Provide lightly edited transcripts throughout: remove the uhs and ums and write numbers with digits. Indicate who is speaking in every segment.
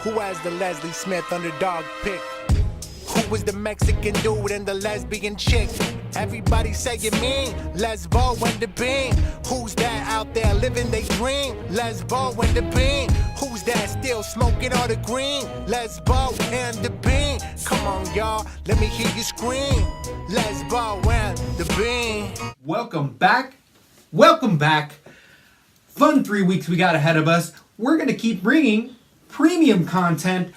Speaker 1: Who has the Leslie Smith underdog pick? Who was the Mexican dude and the lesbian chick? Everybody saying me, Lesbo and the Bean. Who's that out there living they dream? Lesbo and the Bean. Who's that still smoking all the green? Lesbo and the Bean. Come on, y'all, let me hear you scream. Lesbo and the Bean.
Speaker 2: Welcome back. Welcome back. Fun 3 weeks we got ahead of us. We're going to keep bringing premium content,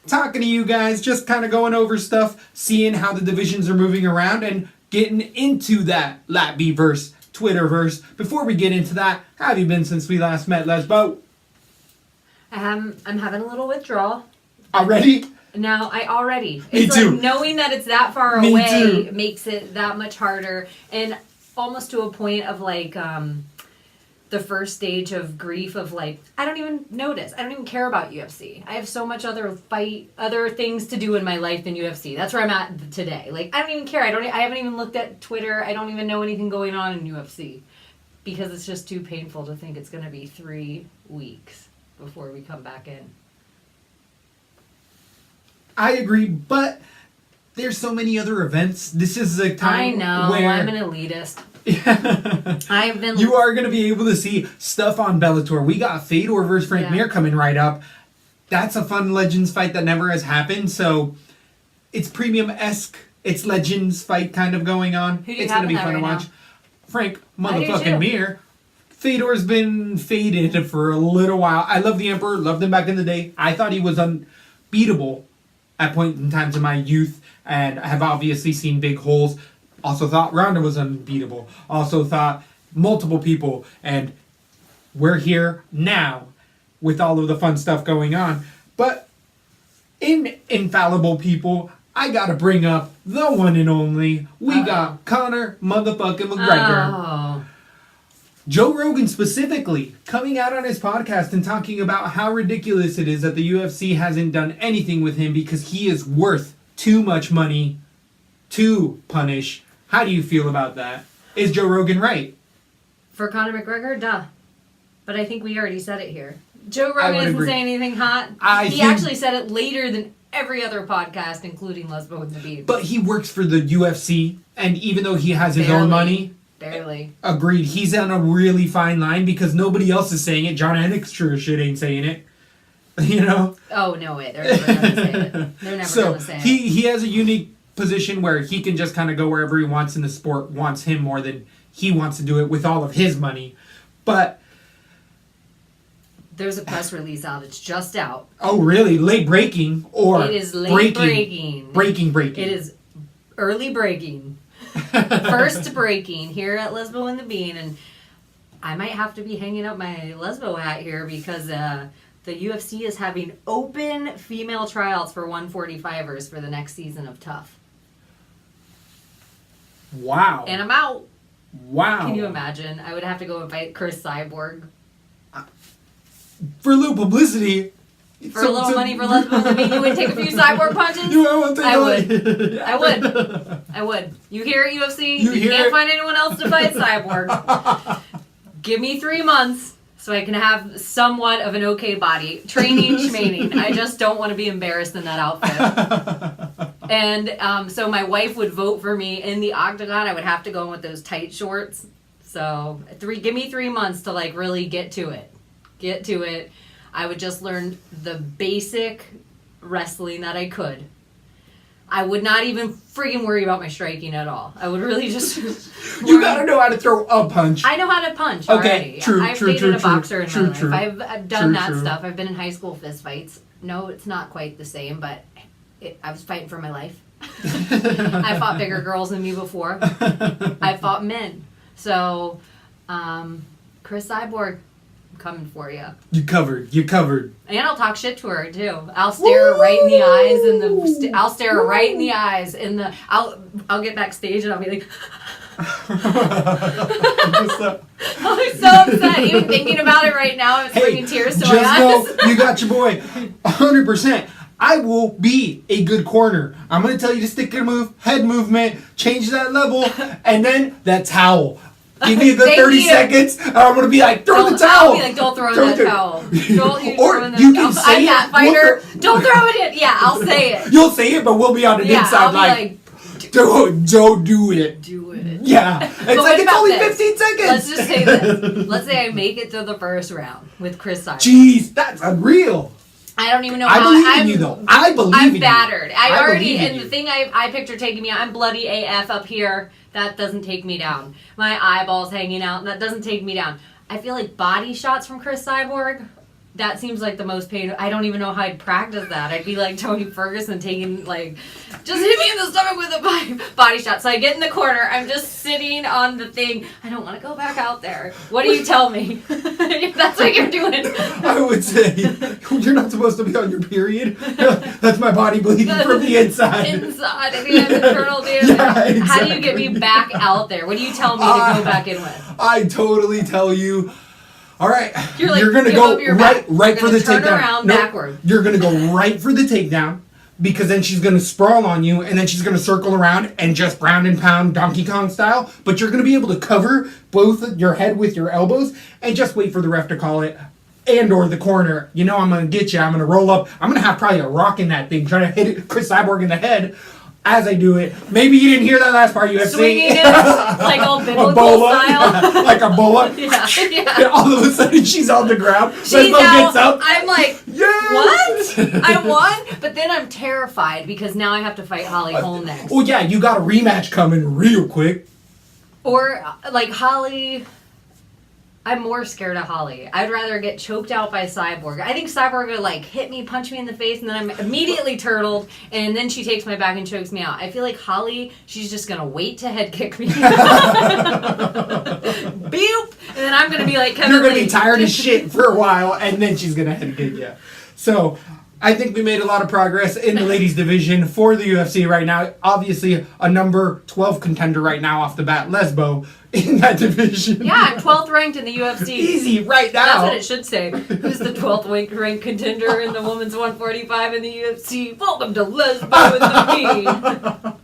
Speaker 2: talking to you guys, just kind of going over stuff, seeing how the divisions are moving around, and getting into that Latb-verse, Twitter-verse. Before we get into that, how have you been since we last met, Lesbo?
Speaker 3: I'm having a little withdrawal.
Speaker 2: Already?
Speaker 3: No, Me
Speaker 2: too.
Speaker 3: Like knowing that it's that far
Speaker 2: Me
Speaker 3: away
Speaker 2: too.
Speaker 3: makes it that much harder, and almost to a point of like the first stage of grief of like, I don't even notice. I don't even care about UFC. I have so much other things to do in my life than UFC. That's where I'm at today. Like, I don't even care. I haven't even looked at Twitter. I don't even know anything going on in UFC because it's just too painful to think it's going to be 3 weeks before we come back in.
Speaker 2: I agree, but there's so many other events. This is a time where
Speaker 3: I'm an elitist. I've been.
Speaker 2: You are going to be able to see stuff on Bellator. We got Fedor versus Frank Mir coming right up. That's a fun Legends fight that never has happened. So it's premium-esque. It's Legends fight kind of going on. It's going to be fun to watch. Frank motherfucking Mir. Fedor's been faded for a little while. I love the Emperor. Loved him back in the day. I thought he was unbeatable at points in times in my youth, and I have obviously seen big holes. Also thought Ronda was unbeatable. Also thought multiple people. And we're here now with all of the fun stuff going on. But in Infallible People, I got to bring up the one and only. We got Conor motherfucking McGregor.
Speaker 3: Oh.
Speaker 2: Joe Rogan specifically coming out on his podcast and talking about how ridiculous it is that the UFC hasn't done anything with him because he is worth too much money to punish. How do you feel about that? Is Joe Rogan right?
Speaker 3: For Conor McGregor, duh. But I think we already said it here. Joe Rogan doesn't say anything hot. He actually said it later than every other podcast, including Lesbo and the Bean.
Speaker 2: But he works for the UFC, and even though he has his own money...
Speaker 3: Barely.
Speaker 2: Agreed. He's on a really fine line because nobody else is saying it. John Anik's sure shit ain't saying it. You know?
Speaker 3: Oh, no way. They're never going to say it. They're never going to say it.
Speaker 2: He has a unique position where he can just kind of go wherever he wants, and the sport wants him more than he wants to do it with all of his money. But...
Speaker 3: There's a press release out. It's just out.
Speaker 2: Oh, really? Late breaking? Or
Speaker 3: it is late breaking.
Speaker 2: Breaking.
Speaker 3: It is early breaking. First breaking here at Lesbo and the Bean, and I might have to be hanging up my Lesbo hat here because the UFC is having open female tryouts for 145ers for the next season of Tough.
Speaker 2: Wow.
Speaker 3: And I'm out.
Speaker 2: Wow.
Speaker 3: Can you imagine? I would have to go and fight Chris Cyborg.
Speaker 2: For a little publicity...
Speaker 3: For a little money for Lesbo and the Bean, you would take a few cyborg punches? I would. You hear it, UFC? You can't find anyone else to fight Cyborg. Give me 3 months so I can have somewhat of an okay body. Training, schmaining. I just don't want to be embarrassed in that outfit. And so my wife would vote for me in the octagon. I would have to go in with those tight shorts. So give me 3 months to like really get to it. I would just learn the basic wrestling that I could. I would not even freaking worry about my striking at all. I would really just...
Speaker 2: You gotta know how to throw a punch.
Speaker 3: I know how to punch already. I've dated a boxer in my life. I've done that stuff. I've been in high school fist fights. No, it's not quite the same, but I was fighting for my life. I fought bigger girls than me before. I fought men. So, Chris Cyborg... coming for you. You covered.
Speaker 2: And
Speaker 3: I'll talk shit to her too. I'll stare her right in the eyes I'll stare her right in the eyes I'll get backstage and I'll be like I'll be so upset even thinking about it right now. It's bringing tears to my eyes.
Speaker 2: Just know you got your boy 100%. I will be a good corner. I'm going to tell you to stick your head movement, change that level, and then that towel. Give me a good 30 seconds, and I'm gonna be like, throw the towel.
Speaker 3: I'll be like, don't throw in that towel. Don't you
Speaker 2: Or
Speaker 3: throw in that
Speaker 2: you
Speaker 3: towel.
Speaker 2: can say
Speaker 3: I'm that
Speaker 2: it.
Speaker 3: fighter. Don't throw it in. Yeah, I'll say it.
Speaker 2: You'll say it, but we'll be on the inside
Speaker 3: I'll be like,
Speaker 2: don't do it.
Speaker 3: do it.
Speaker 2: Yeah. It's like, it's only 15 seconds.
Speaker 3: Let's just say this. Let's say I make it to the first round with Chris Cyborg.
Speaker 2: Jeez, that's unreal.
Speaker 3: I don't even know
Speaker 2: I
Speaker 3: how.
Speaker 2: believe in you, though. I believe in you.
Speaker 3: I'm battered. I already,
Speaker 2: believe in
Speaker 3: and the
Speaker 2: you.
Speaker 3: thing I picture taking me out, I'm bloody AF up here. That doesn't take me down. My eyeballs hanging out, that doesn't take me down. I feel like body shots from Chris Cyborg, that seems like the most pain. I don't even know how I'd practice that. I'd be like Tony Ferguson taking, like, just hit me in the stomach with a body shot. So I get in the corner. I'm just sitting on the thing. I don't want to go back out there. What do you tell me? If that's what you're doing.
Speaker 2: I would say, you're not supposed to be on your period. That's my body bleeding from the inside.
Speaker 3: Inside. I think I have internal damage.
Speaker 2: Yeah, exactly.
Speaker 3: How do you get me back out there? What do you tell me to go back in with?
Speaker 2: I totally tell you. All right,
Speaker 3: You're like,
Speaker 2: gonna
Speaker 3: give
Speaker 2: go
Speaker 3: up your
Speaker 2: right
Speaker 3: back.
Speaker 2: for
Speaker 3: You're
Speaker 2: the
Speaker 3: gonna
Speaker 2: takedown.
Speaker 3: turn around backward.
Speaker 2: You're gonna go right for the takedown because then she's gonna sprawl on you and then she's gonna circle around and just ground and pound Donkey Kong style. But you're gonna be able to cover both your head with your elbows and just wait for the ref to call it. And or the corner. You know I'm gonna get you. I'm gonna roll up. I'm gonna have probably a rock in that thing trying to hit Chris Cyborg in the head. As I do it, maybe you didn't hear that last part. UFC,
Speaker 3: Swinging it like all biblical
Speaker 2: Ebola,
Speaker 3: style.
Speaker 2: yeah, like Ebola.
Speaker 3: Yeah.
Speaker 2: And all of a sudden, she's on the ground.
Speaker 3: She's
Speaker 2: Lesbo
Speaker 3: out.
Speaker 2: gets up.
Speaker 3: I'm like,
Speaker 2: Yes!
Speaker 3: what? I won? But then I'm terrified because now I have to fight Holly Holm next.
Speaker 2: Oh yeah, you got a rematch coming real quick.
Speaker 3: Or, like, Holly... I'm more scared of Holly. I'd rather get choked out by Cyborg. I think Cyborg would, like, hit me, punch me in the face, and then I'm immediately turtled, and then she takes my back and chokes me out. I feel like Holly, she's just gonna wait to head kick me. Beep! And then I'm gonna be like,
Speaker 2: You're gonna be tired as shit for a while, and then she's gonna head kick you. So, I think we made a lot of progress in the ladies division for the UFC right now. Obviously, a number 12 contender right now off the bat, Lesbo, in that division.
Speaker 3: Yeah, I'm 12th ranked in the UFC.
Speaker 2: Easy right now.
Speaker 3: That's what it should say. Who's the 12th ranked contender in the women's 145 in the UFC? Welcome to Lesbo and the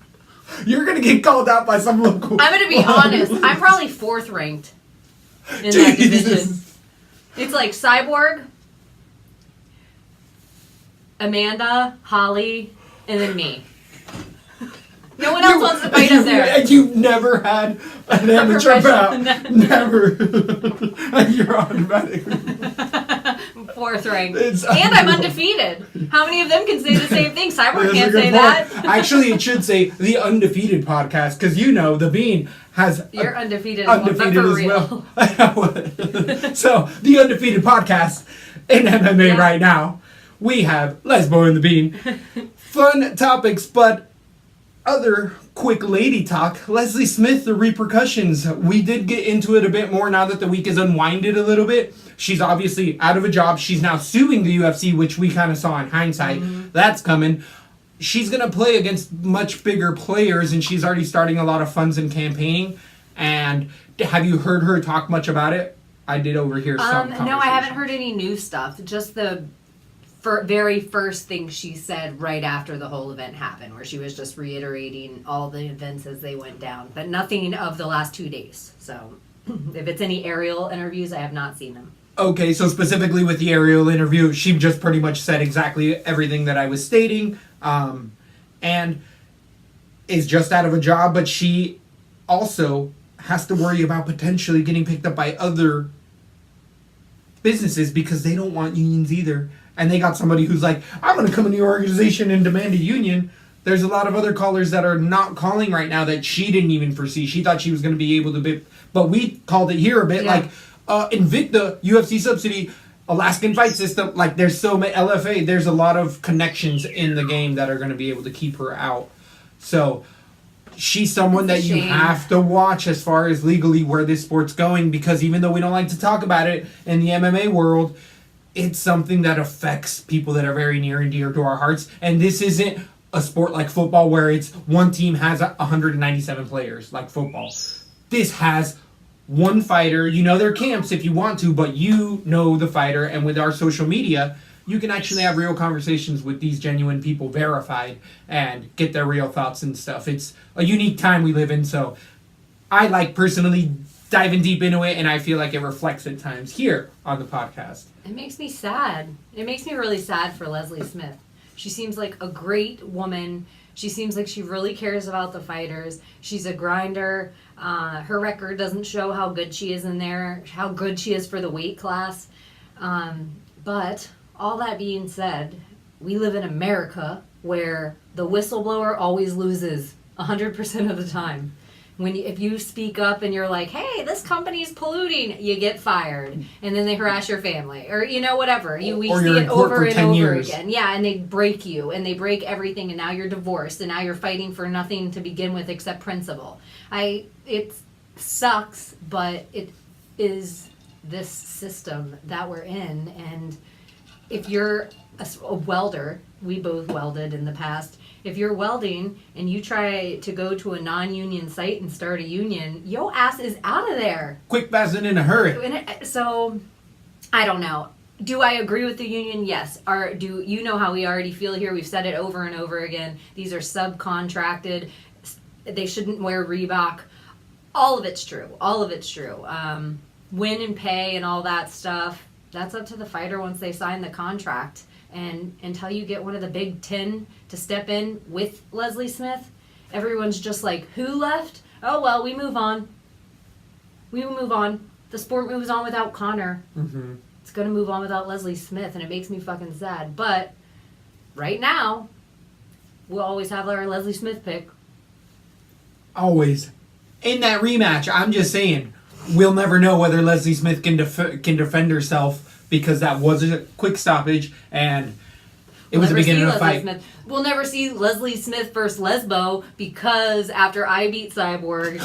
Speaker 3: Me.
Speaker 2: You're gonna get called out by some local.
Speaker 3: I'm gonna be honest. I'm probably 4th ranked in that division. It's like Cyborg, Amanda, Holly, and then me. No one else wants to fight up there.
Speaker 2: And you've never had an amateur bout. Never. You're automatically.
Speaker 3: 4th ranked.
Speaker 2: It's
Speaker 3: And I'm undefeated. How many of them can say the same thing? Cyborg
Speaker 2: That's a
Speaker 3: can't
Speaker 2: good
Speaker 3: say
Speaker 2: point.
Speaker 3: that.
Speaker 2: Actually, it should say the Undefeated Podcast, because you know the Bean has
Speaker 3: You're undefeated as
Speaker 2: undefeated
Speaker 3: well,
Speaker 2: as
Speaker 3: but for
Speaker 2: well. So, the Undefeated Podcast in MMA right now, we have Lesbo and the Bean. Fun topics, but other quick lady talk. Leslie Smith, the repercussions. We did get into it a bit more now that the week is unwinded a little bit. She's obviously out of a job. She's now suing the UFC, which we kind of saw in hindsight. Mm-hmm. That's coming. She's going to play against much bigger players, and she's already starting a lot of funds and campaigning. And have you heard her talk much about it? I did overhear some conversation.
Speaker 3: No, I haven't heard any new stuff. Just the very first thing she said right after the whole event happened, where she was just reiterating all the events as they went down, but nothing of the last 2 days. So if it's any aerial interviews, I have not seen them.
Speaker 2: Okay, so specifically with the aerial interview, she just pretty much said exactly everything that I was stating, and is just out of a job, but she also has to worry about potentially getting picked up by other businesses because they don't want unions either. And they got somebody who's like, I'm going to come in the organization and demand a union. There's a lot of other callers that are not calling right now that she didn't even foresee. She thought she was going to be able to be, but we called it here a bit like Invicta, UFC subsidy, Alaskan fight system. Like there's so many, LFA, there's a lot of connections in the game that are going to be able to keep her out. So she's someone that you have to watch as far as legally where this sport's going, because even though we don't like to talk about it in the MMA world, it's something that affects people that are very near and dear to our hearts. And this isn't a sport like football where it's one team has 197 players like football. This has one fighter. You know their camps if you want to, but you know the fighter. And with our social media, you can actually have real conversations with these genuine people, verified, and get their real thoughts and stuff. It's a unique time we live in, so I personally diving deep into it, and I feel like it reflects at times here on the podcast.
Speaker 3: It makes me sad. It makes me really sad for Leslie Smith. She seems like a great woman. She seems like she really cares about the fighters. She's a grinder. Her record doesn't show how good she is in there, how good she is for the weight class. But all that being said, we live in America where the whistleblower always loses 100% of the time. If you speak up and you're like, hey, this company's polluting, you get fired. And then they harass your family. Or, whatever. We see it over and over again. Yeah, and they break you. And they break everything. And now you're divorced. And now you're fighting for nothing to begin with except principle. It sucks, but it is this system that we're in. And if you're a welder, we both welded in the past. If you're welding and you try to go to a non-union site and start a union, your ass is out of there.
Speaker 2: Quick, fast, and in a hurry.
Speaker 3: So, I don't know. Do I agree with the union? Yes. Do you know how we already feel here? We've said it over and over again. These are subcontracted. They shouldn't wear Reebok. All of it's true. All of it's true. Win and pay and all that stuff, that's up to the fighter once they sign the contract. And until you get one of the Big Ten to step in with Leslie Smith, everyone's just like, who left? Oh, well, we move on. We will move on. The sport moves on without Connor.
Speaker 2: Mm-hmm.
Speaker 3: It's going to move on without Leslie Smith, and it makes me fucking sad. But right now, we'll always have our Leslie Smith pick.
Speaker 2: Always. In that rematch, I'm just saying, we'll never know whether Leslie Smith can defend herself, because that was a quick stoppage, and it was the beginning of a fight.
Speaker 3: Smith. We'll never see Leslie Smith versus Lesbo, because after I beat Cyborg,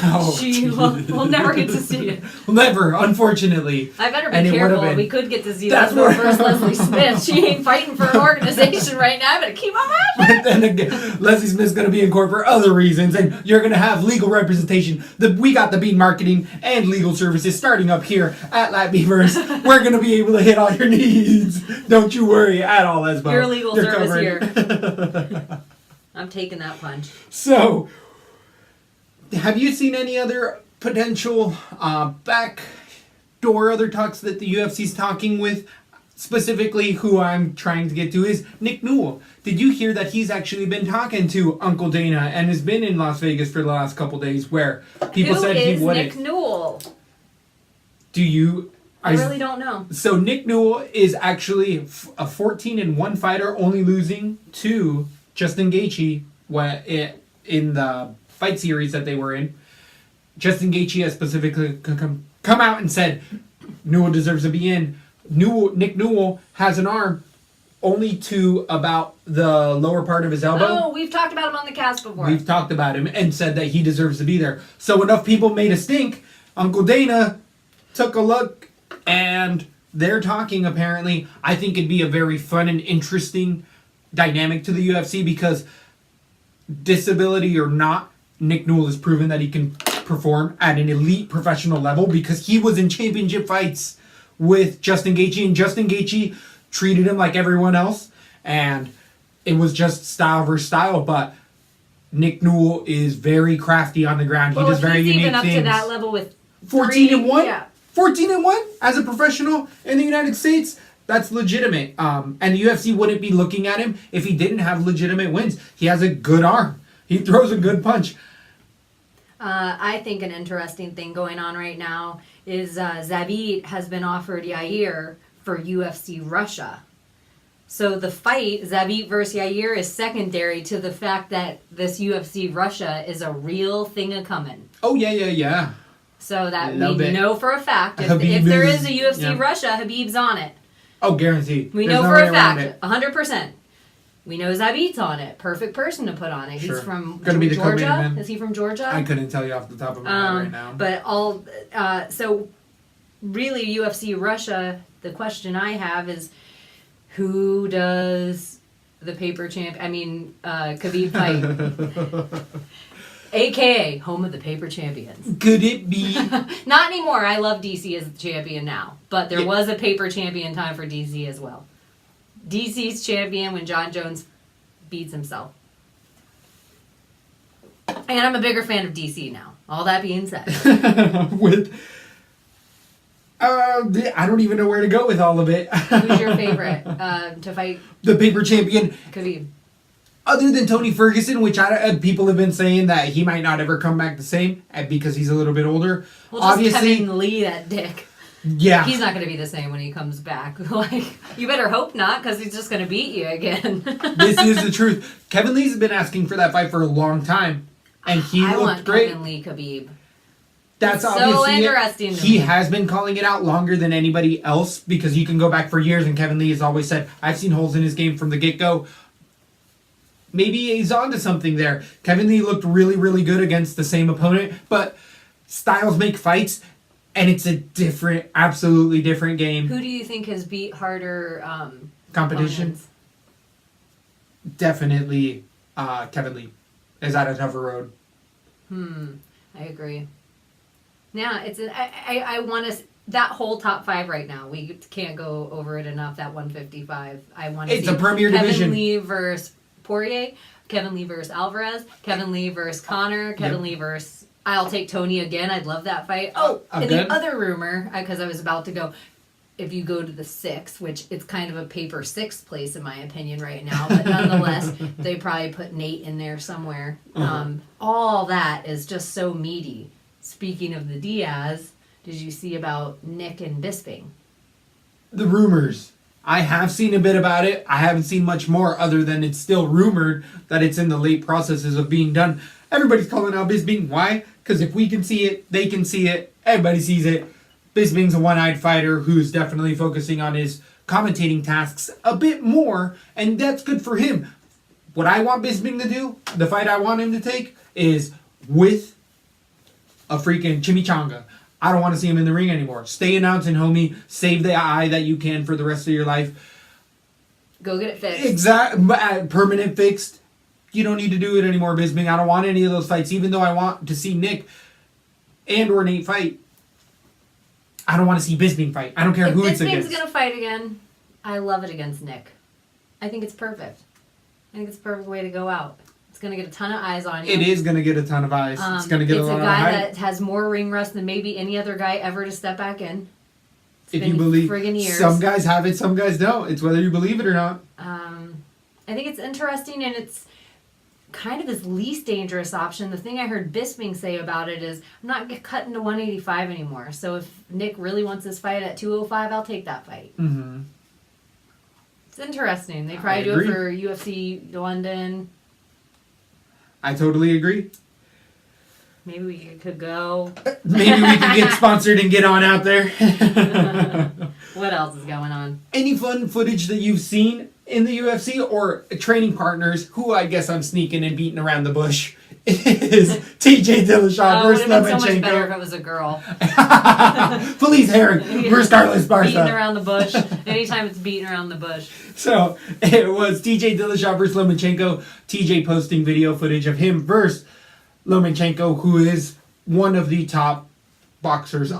Speaker 3: we'll never get to see it.
Speaker 2: We'll never, unfortunately.
Speaker 3: I better be careful. We could get to see Lesbo versus Leslie Smith. She ain't fighting for an organization right now. I better keep on watching.
Speaker 2: But then again, Leslie Smith's going to be in court for other reasons, and you're going to have legal representation. We got the Beat Marketing and Legal Services starting up here at Latb. We're going to be able to hit all your needs. Don't you worry at all, Lesbo.
Speaker 3: Your legal service here. I'm taking that punch.
Speaker 2: So, have you seen any other potential backdoor other talks that the UFC's talking with? Specifically, who I'm trying to get to is Nick Newell. Did you hear that he's actually been talking to Uncle Dana and has been in Las Vegas for the last couple days, where people said he wouldn't?
Speaker 3: Nick Newell?
Speaker 2: Do you?
Speaker 3: I really don't know.
Speaker 2: So Nick Newell is actually a 14-1 fighter, only losing to Justin Gaethje in the fight series that they were in. Justin Gaethje has specifically come out and said Newell deserves to be in. Nick Newell has an arm only to about the lower part of his elbow.
Speaker 3: Oh, we've talked about him on the cast before.
Speaker 2: We've talked about him and said that he deserves to be there. So enough people made a stink. Uncle Dana took a look, and they're talking, apparently. I think it'd be a very fun and interesting dynamic to the UFC, because disability or not, Nick Newell has proven that he can perform at an elite professional level, because he was in championship fights with Justin Gaethje, and Justin Gaethje treated him like everyone else, and it was just style versus style. But Nick Newell is very crafty on the ground. He does very unique things.
Speaker 3: Even up to that level with
Speaker 2: 14-1?
Speaker 3: Yeah.
Speaker 2: 14-1 as a professional in the United States? That's legitimate. And the UFC wouldn't be looking at him if he didn't have legitimate wins. He has a good arm. He throws a good punch.
Speaker 3: I think an interesting thing going on right now is Zabit has been offered Yair for UFC Russia. So the fight, Zabit versus Yair, is secondary to the fact that this UFC Russia is a real thing a-coming.
Speaker 2: Oh, yeah.
Speaker 3: So that we know for a fact, if there is a UFC Russia, Habib's on it.
Speaker 2: Oh, guaranteed.
Speaker 3: We know for a fact, 100%. We know Zabit's on it. Perfect person to put on it.
Speaker 2: Sure.
Speaker 3: He's from
Speaker 2: Be
Speaker 3: Georgia. Is he from Georgia?
Speaker 2: I couldn't tell you off the top of my head right now.
Speaker 3: But so really UFC Russia, the question I have is, who does the Khabib fight? AKA home of the paper champions.
Speaker 2: Could it be?
Speaker 3: Not anymore. I love DC as the champion now. But there was a paper champion time for DC as well. DC's champion when John Jones beats himself. And I'm a bigger fan of DC now. All that being said.
Speaker 2: I don't even know where to go with all of it.
Speaker 3: Who's your favorite to fight?
Speaker 2: The paper champion.
Speaker 3: Khabib.
Speaker 2: Other than Tony Ferguson, which people have been saying that he might not ever come back the same because he's a little bit older.
Speaker 3: Well, just
Speaker 2: obviously,
Speaker 3: Kevin Lee, that dick.
Speaker 2: Yeah.
Speaker 3: He's not going to be the same when he comes back. Like, you better hope not, because he's just going to beat you again.
Speaker 2: This is the truth. Kevin Lee's been asking for that fight for a long time, and he looked great.
Speaker 3: Kevin Lee Khabib.
Speaker 2: That's
Speaker 3: so
Speaker 2: obviously
Speaker 3: interesting.
Speaker 2: He has been calling it out longer than anybody else because you can go back for years, and Kevin Lee has always said, "I've seen holes in his game from the get-go." Maybe he's onto something there. Kevin Lee looked really, really good against the same opponent, but styles make fights. And it's a different, absolutely different game.
Speaker 3: Who do you think has beat harder
Speaker 2: competition?
Speaker 3: Opponents?
Speaker 2: Definitely Kevin Lee is at a tougher road.
Speaker 3: I agree. Yeah, I want to... That whole top 5 right now, we can't go over it enough, that 155. I want to see...
Speaker 2: It's a premier
Speaker 3: Kevin
Speaker 2: division.
Speaker 3: Kevin Lee versus Poirier, Kevin Lee versus Alvarez, Kevin Lee versus Conor, Kevin Lee versus... I'll take Tony again. I'd love that fight. Oh, and the other rumor, because I was about to go, if you go to the 6, which it's kind of a paper 6 place in my opinion right now, but nonetheless, they probably put Nate in there somewhere. All that is just so meaty. Speaking of the Diaz, did you see about Nick and Bisping?
Speaker 2: The rumors. I have seen a bit about it. I haven't seen much more other than it's still rumored that it's in the late processes of being done. Everybody's calling out Bisping. Why? Because if we can see it, they can see it. Everybody sees it. Bisping's a one-eyed fighter who's definitely focusing on his commentating tasks a bit more, and that's good for him. What I want Bisping to do, the fight I want him to take, is with a freaking chimichanga. I don't want to see him in the ring anymore. Stay announcing, homie. Save the eye that you can for the rest of your life.
Speaker 3: Go get it fixed.
Speaker 2: Exactly. Permanent fixed. You don't need to do it anymore, Bisping. I don't want any of those fights, even though I want to see Nick and or Nate fight. I don't want to see Bisping fight. I don't care who it's against.
Speaker 3: If Bisping's going to fight again, I love it against Nick. I think it's perfect. I think it's a perfect way to go out. It's going to get a ton of eyes on you.
Speaker 2: It is going to get a ton of eyes. It's going to get a lot of hype.
Speaker 3: It's a guy that has more ring rust than maybe any other guy ever to step back in.
Speaker 2: If you believe,
Speaker 3: years.
Speaker 2: Some guys have it, some guys don't. It's whether you believe it or not.
Speaker 3: I think it's interesting, and it's kind of his least dangerous option. The thing I heard Bisping say about it is, I'm not cutting to 185 anymore. So if Nick really wants this fight at 205, I'll take that fight.
Speaker 2: Mm-hmm.
Speaker 3: It's interesting. They probably do it for UFC London.
Speaker 2: I totally agree.
Speaker 3: Maybe we could go.
Speaker 2: Maybe we can get sponsored and get on out there.
Speaker 3: What else is going on?
Speaker 2: Any fun footage that you've seen in the UFC or training partners who I guess I'm sneaking and beating around the bush is TJ Dillashaw versus Lomachenko.
Speaker 3: It would have been so much better if it was a girl.
Speaker 2: Felice Herring versus Carlos Barca.
Speaker 3: Beating around the bush. Anytime it's beating around the bush.
Speaker 2: So it was TJ Dillashaw versus Lomachenko. TJ posting video footage of him versus Lomachenko, who is one of the top boxers.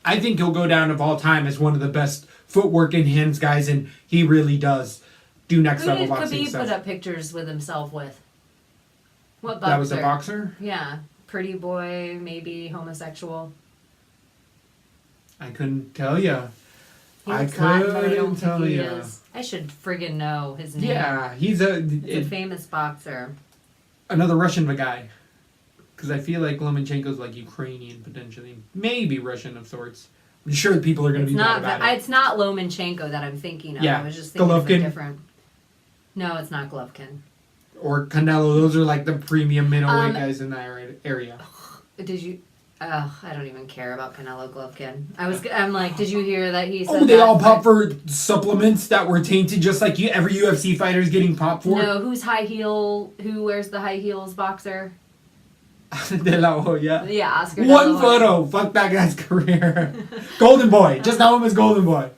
Speaker 2: I think he'll go down of all time as one of the best footwork and hands guys, and he really does do next level boxing stuff.
Speaker 3: Who did Khabib put up pictures with himself with? What boxer?
Speaker 2: That was a boxer?
Speaker 3: Yeah. Pretty boy, maybe homosexual.
Speaker 2: I couldn't tell you.
Speaker 3: I couldn't tell you. I should friggin' know his name.
Speaker 2: Yeah, he's a
Speaker 3: famous boxer.
Speaker 2: Another Russian guy. Because I feel like Lomachenko's like Ukrainian, potentially. Maybe Russian of sorts. I'm sure people are going to be mad about it.
Speaker 3: It's not Lomachenko that I'm thinking of.
Speaker 2: Yeah.
Speaker 3: I was just thinking of a
Speaker 2: Golovkin.
Speaker 3: different... No, it's not Golovkin.
Speaker 2: Or Canelo. Those are like the premium middleweight guys in that area.
Speaker 3: Did you... I don't even care about Canelo Golovkin. I'm like, did you hear that he said
Speaker 2: they all pop for supplements that were tainted, just like every UFC fighter is getting popped for?
Speaker 3: No, who wears the high heels boxer?
Speaker 2: De La Hoya.
Speaker 3: Yeah, Oscar
Speaker 2: One
Speaker 3: De La Hoya.
Speaker 2: photo. Fuck that guy's career. Golden Boy. Just know him as Golden Boy.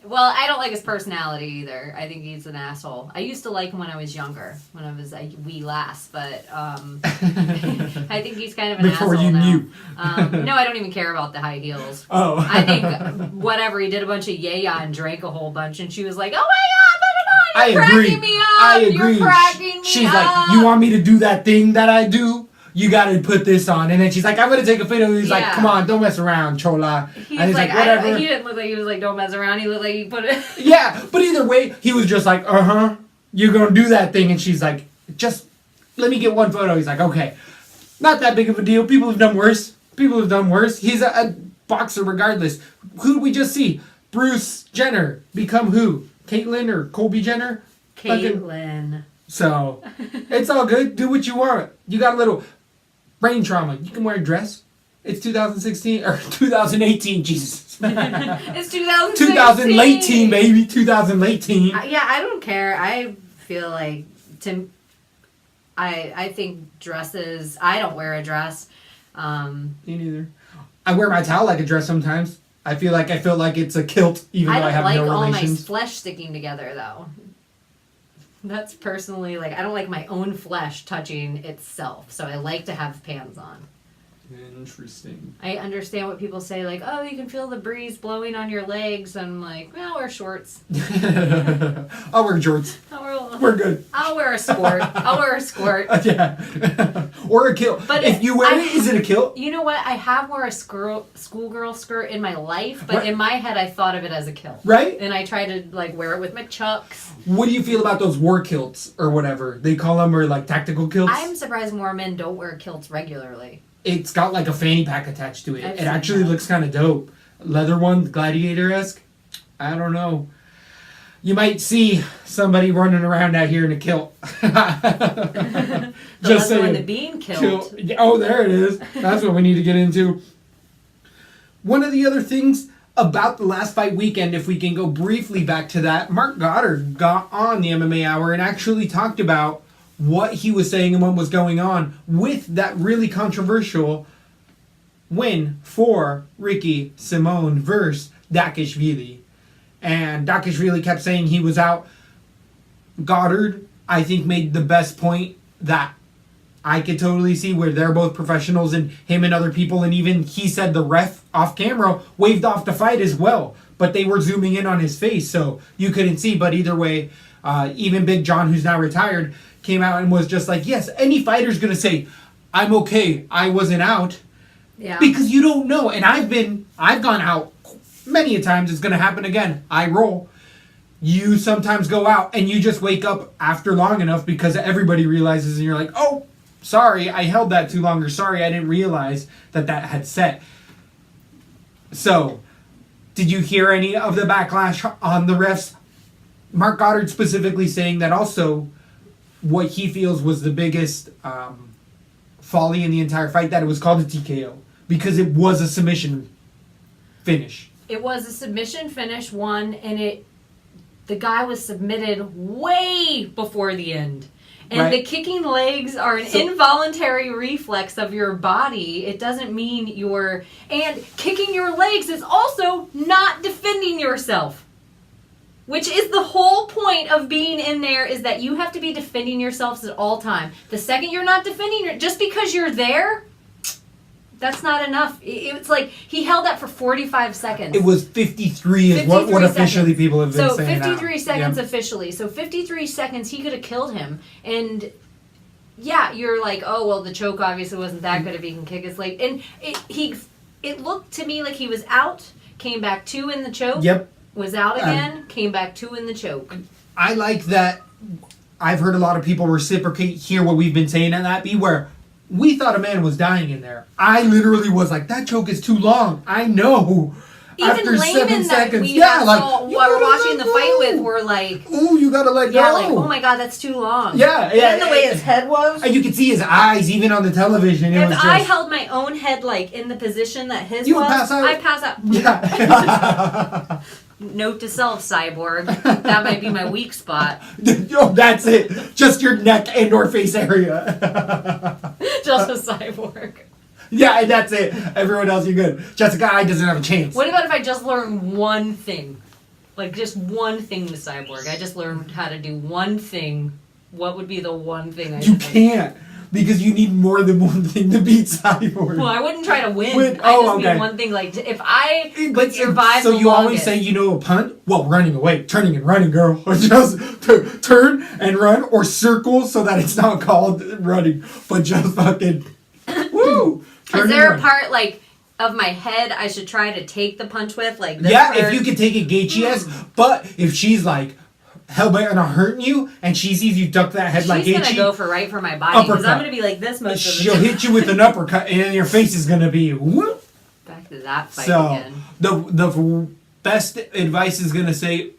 Speaker 3: Well, I don't like his personality either. I think he's an asshole. I used to like him when I was younger, when I was like wee lass, but I think he's kind of an
Speaker 2: Before
Speaker 3: asshole
Speaker 2: you
Speaker 3: now.
Speaker 2: knew.
Speaker 3: No, I don't even care about the high heels.
Speaker 2: Oh.
Speaker 3: I think whatever, he did a bunch of yaya and drank a whole bunch, and she was like, "Oh my god, you're cracking me up.
Speaker 2: I agree.
Speaker 3: You're cracking me
Speaker 2: She's
Speaker 3: up."
Speaker 2: like, you want me to do that thing that I do? you gotta put this on. And then she's like, I'm gonna take a photo. He's like,
Speaker 3: Yeah.
Speaker 2: come on, don't mess around, chola.
Speaker 3: He's
Speaker 2: And he's like,
Speaker 3: I don't,
Speaker 2: whatever.
Speaker 3: he didn't look like he was like, don't mess around. He looked like he put it.
Speaker 2: Yeah, but either way, he was just like, you're gonna do that thing. And she's like, just let me get one photo. He's like, okay. Not that big of a deal. People have done worse. He's a boxer regardless. Who did we just see? Bruce Jenner become who? Caitlyn or Colby Jenner?
Speaker 3: Caitlyn.
Speaker 2: So, it's all good. Do what you want. You got a little brain trauma. You can wear a dress. It's 2016 or 2018. Jesus.
Speaker 3: It's 2016.
Speaker 2: 2018, baby. 2018.
Speaker 3: Yeah, I don't care. I feel like I think dresses. I don't wear a dress.
Speaker 2: Me neither. I wear my towel like a dress sometimes. I feel like it's a kilt, even though I have
Speaker 3: don't like
Speaker 2: no
Speaker 3: all my
Speaker 2: relations.
Speaker 3: flesh sticking together, though. That's personally, like, I don't like my own flesh touching itself, so I like to have pants on.
Speaker 2: Interesting.
Speaker 3: I understand what people say, like, oh, you can feel the breeze blowing on your legs. I'm like, well, I'll wear shorts.
Speaker 2: I'll wear jorts. We're good.
Speaker 3: I'll wear a skirt.
Speaker 2: Yeah. Or a kilt.
Speaker 3: But
Speaker 2: if you wear it, is it a kilt?
Speaker 3: You know what? I have wore a schoolgirl skirt in my life, but in my head I thought of it as a kilt.
Speaker 2: Right?
Speaker 3: And I try to like wear it with my chucks.
Speaker 2: What do you feel about those war kilts or whatever they call them, or like tactical kilts?
Speaker 3: I'm surprised more men don't wear kilts regularly.
Speaker 2: It's got like a fanny pack attached to it.
Speaker 3: I've
Speaker 2: It
Speaker 3: seen
Speaker 2: actually
Speaker 3: that.
Speaker 2: looks kind of dope. Leather one, gladiator-esque. I don't know. You might see somebody running around out here in a kilt.
Speaker 3: The
Speaker 2: Just
Speaker 3: leather and
Speaker 2: saying.
Speaker 3: the bean kilt.
Speaker 2: Oh, there it is. That's what we need to get into. One of the other things about the last fight weekend, if we can go briefly back to that, Mark Goddard got on the MMA Hour and actually talked about what he was saying and what was going on with that really controversial win for Ricky Simon versus Dakishvili. And Dakishvili kept saying he was out. Goddard, I think, made the best point that I could totally see, where they're both professionals, and him and other people, and even he said the ref off camera waved off the fight as well, but they were zooming in on his face, so you couldn't see. But either way, even Big John, who's now retired, came out and was just like, yes, any fighter's gonna say, I'm okay, I wasn't out.
Speaker 3: Yeah.
Speaker 2: Because you don't know. And I've gone out many a times. It's gonna happen again. I roll. You sometimes go out and you just wake up after long enough because everybody realizes, and you're like, oh, sorry, I held that too long, or sorry, I didn't realize that had set. So, did you hear any of the backlash on the refs? Mark Goddard specifically saying that also what he feels was the biggest folly in the entire fight, that it was called a TKO because it was a submission finish.
Speaker 3: It was a submission finish, and the guy was submitted way before the end. And
Speaker 2: Right.
Speaker 3: the kicking legs are an involuntary reflex of your body. It doesn't mean and kicking your legs is also not defending yourself. Which is the whole point of being in there, is that you have to be defending yourselves at all time. The second you're not defending, just because you're there, that's not enough. It's like he held that for 45 seconds.
Speaker 2: It was 53 is what
Speaker 3: 53
Speaker 2: officially
Speaker 3: seconds.
Speaker 2: people have been
Speaker 3: So
Speaker 2: saying.
Speaker 3: 53 seconds
Speaker 2: Yep.
Speaker 3: officially. So 53 seconds, he could have killed him. And yeah, you're like, oh, well, the choke obviously wasn't that good if he can kick his leg. And it looked to me like he was out, came back 2 in the choke.
Speaker 2: Yep.
Speaker 3: Was out again, came back 2 in the choke.
Speaker 2: I like that. I've heard a lot of people reciprocate here what we've been saying at that, where we thought a man was dying in there. I literally was like, that choke is too long. I know.
Speaker 3: Even
Speaker 2: After 7
Speaker 3: laymen that
Speaker 2: seconds,
Speaker 3: we
Speaker 2: yeah,
Speaker 3: saw
Speaker 2: like,
Speaker 3: while
Speaker 2: you
Speaker 3: we're
Speaker 2: gotta
Speaker 3: watching
Speaker 2: let
Speaker 3: the fight
Speaker 2: go.
Speaker 3: with were like,
Speaker 2: Ooh, you gotta let
Speaker 3: yeah,
Speaker 2: go.
Speaker 3: like, oh my god, that's too long.
Speaker 2: Yeah, yeah.
Speaker 3: And the way his head was.
Speaker 2: And you could see his eyes even on the television. It
Speaker 3: If
Speaker 2: was
Speaker 3: I
Speaker 2: just,
Speaker 3: held my own head like in the position that his
Speaker 2: You would
Speaker 3: was,
Speaker 2: pass out.
Speaker 3: I'd pass out.
Speaker 2: yeah.
Speaker 3: Note to self, cyborg. That might be my weak spot.
Speaker 2: Yo, that's it. Just your neck and or face area.
Speaker 3: Just a cyborg.
Speaker 2: Yeah, and that's it. Everyone else, you're good. Jessica I doesn't have a chance.
Speaker 3: What about if I just learned one thing? Like just one thing with cyborg. I just learned how to do one thing. What would be the one thing I
Speaker 2: You
Speaker 3: should do?
Speaker 2: can't. Because you need more than one thing to beat Cyborg.
Speaker 3: Well, I wouldn't try to win.
Speaker 2: Win-
Speaker 3: I
Speaker 2: oh,
Speaker 3: just
Speaker 2: okay.
Speaker 3: need one thing. Like, if I
Speaker 2: But
Speaker 3: could survive
Speaker 2: so
Speaker 3: the
Speaker 2: you always
Speaker 3: longest-
Speaker 2: say you know a punt? Well, running away. Turning and running, girl. Or just turn and run, or circle so that it's not called running. But just fucking woo!
Speaker 3: Is there a part like of my head I should try to take the punch with, like this?
Speaker 2: Yeah,
Speaker 3: part?
Speaker 2: if you could take it, Gage, yes. But if she's like hell-bent on hurting you, and she sees you duck that head like
Speaker 3: She's
Speaker 2: Gage,
Speaker 3: gonna go for my body because I'm gonna be like this most of the
Speaker 2: she'll
Speaker 3: time.
Speaker 2: hit you with an uppercut, and your face is gonna be whoop.
Speaker 3: Back to that fight
Speaker 2: So
Speaker 3: again.
Speaker 2: the best advice is gonna say,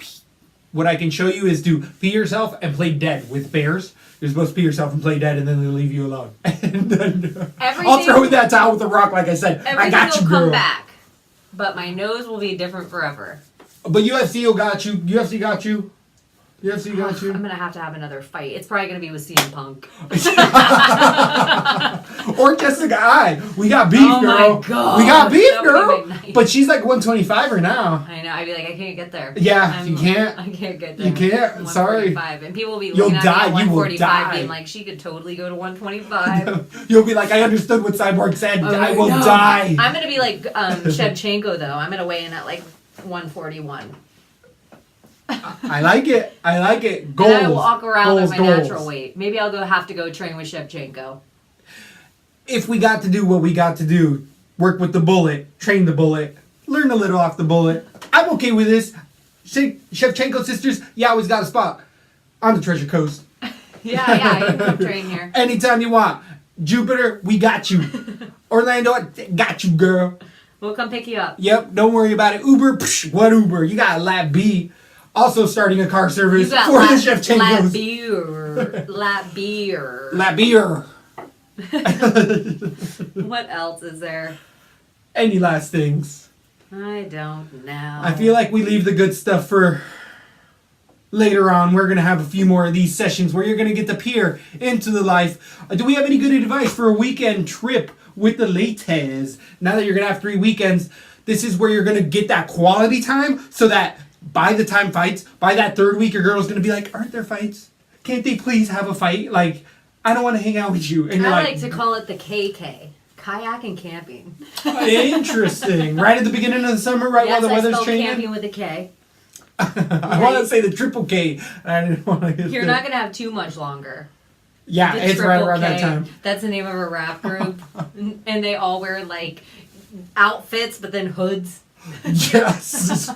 Speaker 2: what I can show you is to pee yourself and play dead with bears. You're supposed to pee yourself and play dead, and then they leave you alone. And then, I'll throw in that towel with the rock, like I said. I got you,
Speaker 3: will
Speaker 2: girl.
Speaker 3: come back, but my nose will be different forever.
Speaker 2: But UFC will got you. UFC got you. UFC got you.
Speaker 3: I'm gonna have to have another fight. It's probably gonna be with CM Punk.
Speaker 2: Or Jessica I. We got beef,
Speaker 3: Oh
Speaker 2: girl.
Speaker 3: my God.
Speaker 2: We got beef,
Speaker 3: That would
Speaker 2: girl.
Speaker 3: be nice.
Speaker 2: But she's like 125er now.
Speaker 3: I know. I'd be like, I can't get there.
Speaker 2: Yeah, you can't.
Speaker 3: I can't get there.
Speaker 2: You can't. Sorry.
Speaker 3: 145. And people will be
Speaker 2: You'll
Speaker 3: looking
Speaker 2: die.
Speaker 3: at me at
Speaker 2: You will
Speaker 3: 145
Speaker 2: die.
Speaker 3: being like, she could totally go to 125.
Speaker 2: You'll be like, I understood what Cyborg said. I will
Speaker 3: No.
Speaker 2: die.
Speaker 3: I'm gonna be like Shevchenko though. I'm gonna weigh in at like 141.
Speaker 2: I like it. I like it. Goals.
Speaker 3: And I walk around
Speaker 2: Goals,
Speaker 3: at my
Speaker 2: goals.
Speaker 3: natural weight. Maybe I'll have to go train with Shevchenko.
Speaker 2: If we got to do what we got to do, work with the bullet, train the bullet, learn a little off the bullet, I'm okay with this. Shevchenko sisters, you always got a spot on the Treasure Coast.
Speaker 3: Yeah, you can come train here.
Speaker 2: Anytime you want. Jupiter, we got you. Orlando, got you, girl.
Speaker 3: We'll come pick you up.
Speaker 2: Yep, don't worry about it. Uber, psh, what Uber? You got Latb. Also starting a car service
Speaker 3: You got
Speaker 2: for the Shevchenkos.
Speaker 3: Latb.
Speaker 2: Latb.
Speaker 3: What else is there?
Speaker 2: Any last things?
Speaker 3: I don't know.
Speaker 2: I feel like we leave the good stuff for later on. We're going to have a few more of these sessions where you're going to get to peer into the life. Do we have any good advice for a weekend trip with the Latb? Now that you're going to have 3 weekends, this is where you're going to get that quality time so that by the time fights, by that 3rd week, your girl's going to be like, aren't there fights? Can't they please have a fight? Like, I don't want to hang out with you. And you're
Speaker 3: I like to call it the KK. Kayak and camping.
Speaker 2: Interesting. Right at the beginning of the summer, right
Speaker 3: Yes,
Speaker 2: while the weather's
Speaker 3: I spelled
Speaker 2: changing?
Speaker 3: camping with a K.
Speaker 2: I want to say the triple K. I didn't want to.
Speaker 3: You're not going to have too much longer.
Speaker 2: Yeah,
Speaker 3: The
Speaker 2: it's right
Speaker 3: Triple
Speaker 2: around
Speaker 3: K.
Speaker 2: that time.
Speaker 3: That's the name of a rap group. And they all wear like outfits, but then hoods.
Speaker 2: Yes.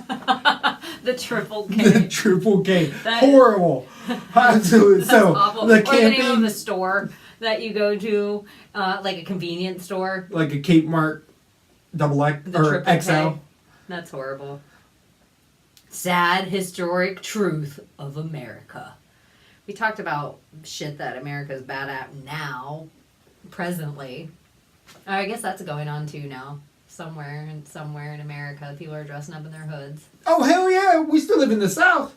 Speaker 3: The triple
Speaker 2: The
Speaker 3: K.
Speaker 2: triple K.
Speaker 3: That-
Speaker 2: Horrible. Absolutely. So,
Speaker 3: Awful.
Speaker 2: the
Speaker 3: Or the name of
Speaker 2: camping,
Speaker 3: a store that you go to, like a convenience store.
Speaker 2: like a Cape Mart double X
Speaker 3: The
Speaker 2: or
Speaker 3: triple
Speaker 2: XL.
Speaker 3: K. That's horrible. Sad historic truth of America. We talked about shit that America's bad at now, presently. I guess that's going on too now. Somewhere in America, people are dressing up in their hoods.
Speaker 2: Oh, hell yeah. We still live in the South.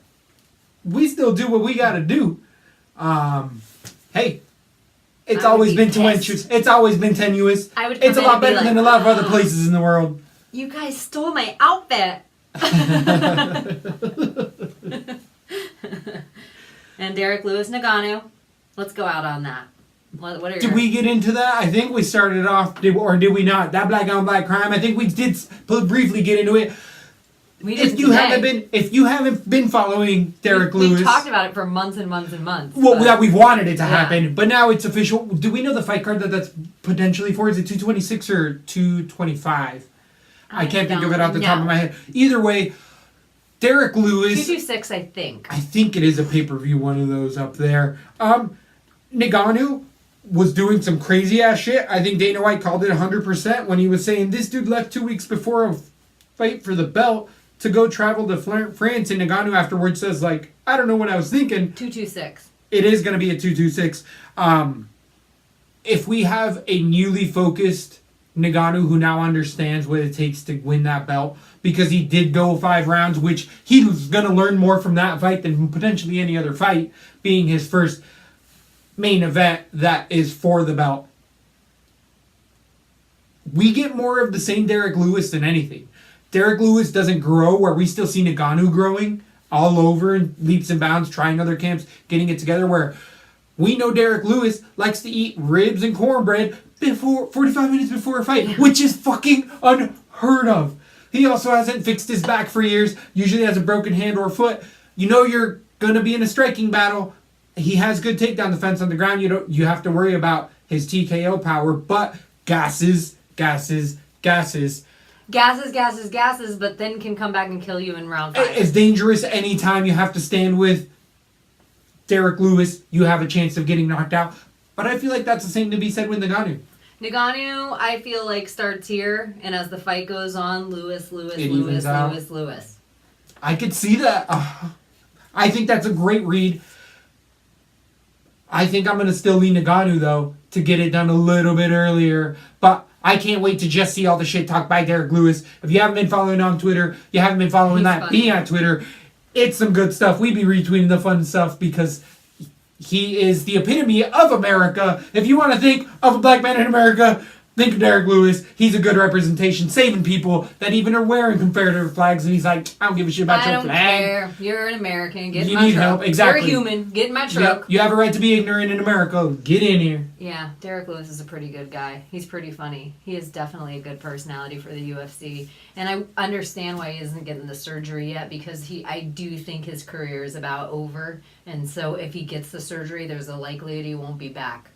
Speaker 2: We still do what we got to do. Hey, it's
Speaker 3: I would
Speaker 2: always
Speaker 3: be
Speaker 2: been
Speaker 3: pissed.
Speaker 2: tenuous. It's always been tenuous.
Speaker 3: I would
Speaker 2: It's a
Speaker 3: come in
Speaker 2: lot
Speaker 3: and be
Speaker 2: better
Speaker 3: like,
Speaker 2: than a lot of other places in the world.
Speaker 3: You guys stole my outfit. And Derek Lewis Nagano. Let's go out on that. What are
Speaker 2: Did
Speaker 3: your...
Speaker 2: we get into that? I think we started off, or did we not? That black on black crime. I think we did briefly get into it.
Speaker 3: We didn't
Speaker 2: If you haven't been following Derek Lewis,
Speaker 3: We've talked about it for months and months and months.
Speaker 2: well,
Speaker 3: but-
Speaker 2: that we've wanted it to
Speaker 3: Yeah.
Speaker 2: happen, but now it's official. Do we know the fight card that's potentially for? Is it 226 or 225? I can't think of it off the top of my head. Either way, Derek Lewis.
Speaker 3: 226, I think.
Speaker 2: I think it is a pay-per-view, one of those up there. Nagano was doing some crazy ass shit. I think Dana White called it 100% when he was saying this dude left 2 weeks before a fight for the belt to go travel to France, and Nagano afterwards says, like, I don't know what I was thinking.
Speaker 3: 226.
Speaker 2: It is going to be a 226. If we have a newly focused Nagano who now understands what it takes to win that belt, because he did go 5 rounds, which he was going to learn more from that fight than potentially any other fight, being his first main event that is for the belt. We get more of the same Derek Lewis than anything. Derek Lewis doesn't grow where we still see Nagano growing all over in leaps and bounds, trying other camps, getting it together, where we know Derek Lewis likes to eat ribs and cornbread before 45 minutes before a fight, which is fucking unheard of. He also hasn't fixed his back for years, usually has a broken hand or foot. You know you're going to be in a striking battle. He has good takedown defense on the ground. You have to worry about his TKO power, but gases,
Speaker 3: but then can come back and kill you in round 5.
Speaker 2: It's dangerous anytime you have to stand with Derek Lewis. You have a chance of getting knocked out. But I feel like that's the same to be said with Ngannou.
Speaker 3: Ngannou, I feel like starts here, and as the fight goes on, Lewis.
Speaker 2: I could see that. I think that's a great read. I think I'm going to still lean Ngannou, though, to get it done a little bit earlier. But I can't wait to just see all the shit talk by Derek Lewis. If you haven't been following on Twitter, you haven't been following me on Twitter, it's some good stuff. We be retweeting the fun stuff because he is the epitome of America. If you want to think of a black man in America, think of Derek Lewis. He's a good representation, saving people that even are wearing Confederate flags. And he's like, I don't give a shit about your flag.
Speaker 3: I don't care. You're an American. Get in my truck.
Speaker 2: You need help. Exactly.
Speaker 3: You're a human. Get in my truck.
Speaker 2: Yep. You have a right to be ignorant in America. Get in here.
Speaker 3: Yeah, Derek Lewis is a pretty good guy. He's pretty funny. He is definitely a good personality for the UFC. And I understand why he isn't getting the surgery yet, because I do think his career is about over. And so if he gets the surgery, there's a likelihood he won't be back.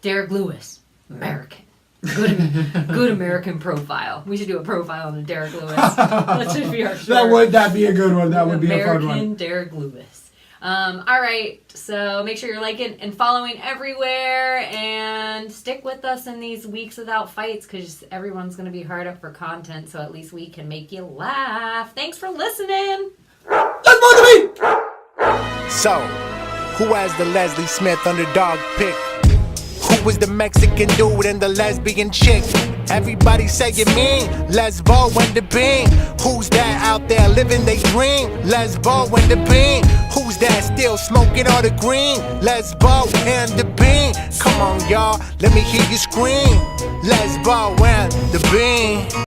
Speaker 3: Derek Lewis, American. Good American profile. We should do a profile on Derek Lewis. That should be our short.
Speaker 2: That'd be a good one. That would be a fun one.
Speaker 3: American Derek Lewis. All right, so make sure you're liking and following everywhere, and stick with us in these weeks without fights, because everyone's going to be hard up for content, so at least we can make you laugh. Thanks for listening.
Speaker 1: So, who has the Leslie Smith underdog pick? Who was the Mexican dude and the lesbian chick? Everybody saying me, Lesbo and the Bean. Who's that out there living they dream? Lesbo and the Bean. Who's that still smoking all the green? Lesbo and the Bean. Come on y'all, let me hear you scream. Lesbo and the Bean.